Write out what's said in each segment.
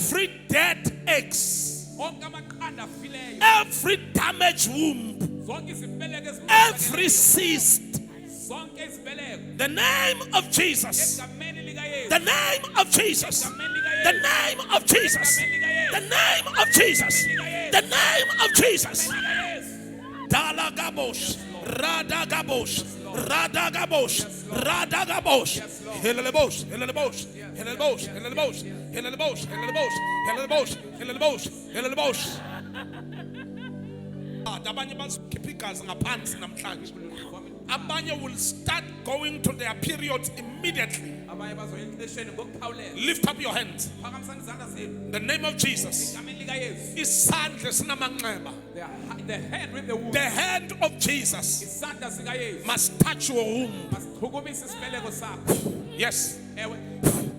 Every dead eggs, every damaged womb, every cyst, the name of Jesus, the name of Jesus, the name of Jesus, the name of Jesus, the name of Jesus. Dalagabosh, Radagabosh, Radagabosh, Radagabosh, Hilalabosh, Hilalabosh, Hilalabosh, Hilalabosh, Hilalabosh, Hilalabosh, Hilalabosh, Hilalabosh, Hilalabosh. Abanye bazikhiphikazi ngaphansi namhlanje. Abanye will start going to their periods immediately. Lift up your hands. The name of Jesus. Isandla sinamanxeba. The hand of Jesus must touch your womb. Yes.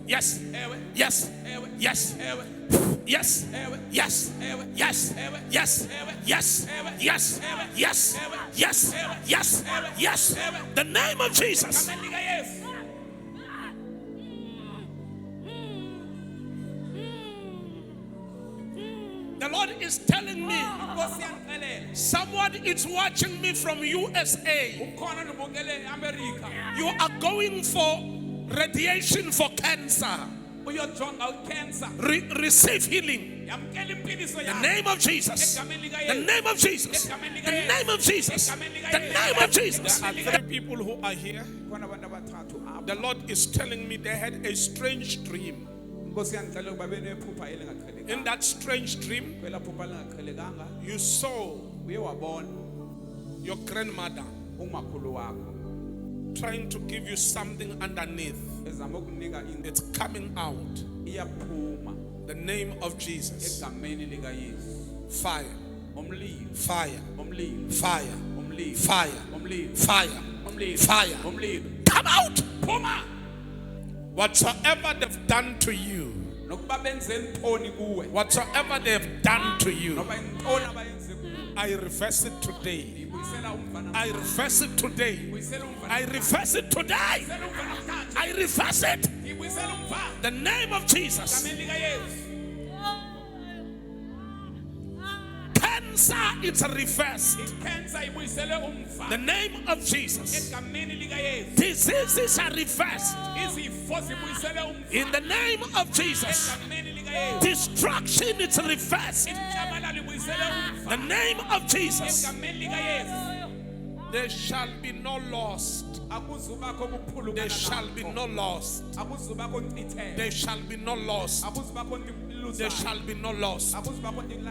Yes. Yes. Yes. Yes. Yes. Yes. Yes. Yes. Yes. Yes. Yes. Yes. Yes. The name of Jesus. The Lord is telling me, someone is watching me from USA. You are going for radiation for cancer. Receive healing. The name of Jesus. The name of Jesus. The name of Jesus. The name of Jesus. There are 3 people who are here. The Lord is telling me they had a strange dream. In that strange dream, you saw your grandmother trying to give you something underneath. It's coming out. The name of Jesus. Fire. Fire. Fire. Fire. Fire. Fire. Come out. Whatsoever they've done to you, whatsoever they've done to you, I reverse it today. I reverse it today. I reverse it today. I reverse it. The name of Jesus. Cancer, it's reversed. The name of Jesus. Diseases are reversed. In the name of Jesus. Destruction, it's reversed. The name of Jesus. There shall be no loss. There shall be no loss. There shall be no loss. There shall be no loss.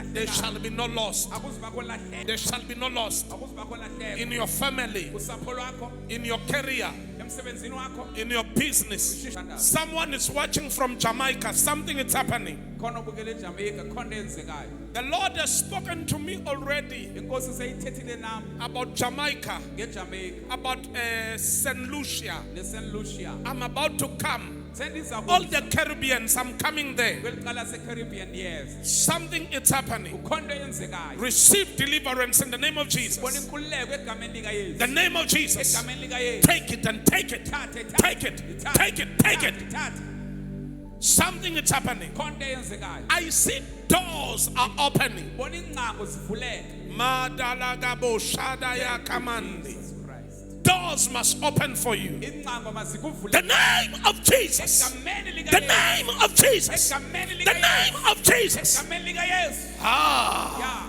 There shall be no loss. There shall be no loss in your family, in your career, in your business. Someone is watching from Jamaica. Something is happening. The Lord has spoken to me already about Jamaica, about St. Lucia. I'm about to come. All the Caribbeans, I'm coming there. Something is happening. Receive deliverance in the name of Jesus. The name of Jesus. Take it and take it. Take it. Take it. Take it. Something is happening. I see doors are opening. Madalagabo Shadaya Kamandi. Doors must open for you. The name of Jesus. The name of Jesus. The name of Jesus. Ah.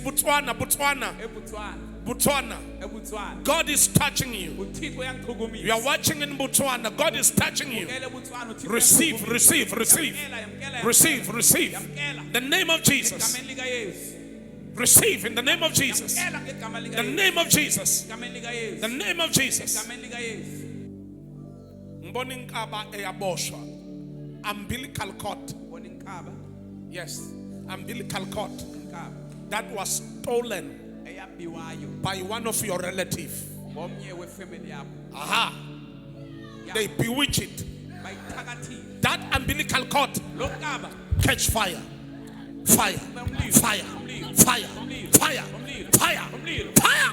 Botswana, Botswana. Botswana. God is touching you. You are watching in Botswana. God is touching you. Receive, receive, receive. Receive, receive. The name of Jesus. Receive in the name of Jesus. The name of Jesus. The name of Jesus. Mboninkaba eyaboshwa. Umbilical cord. Yes, umbilical cord. That was stolen by one of your relatives. Aha. They bewitch it. That umbilical cord catch fire. Fire. Fire. Fire. Fire. Fire. Fire.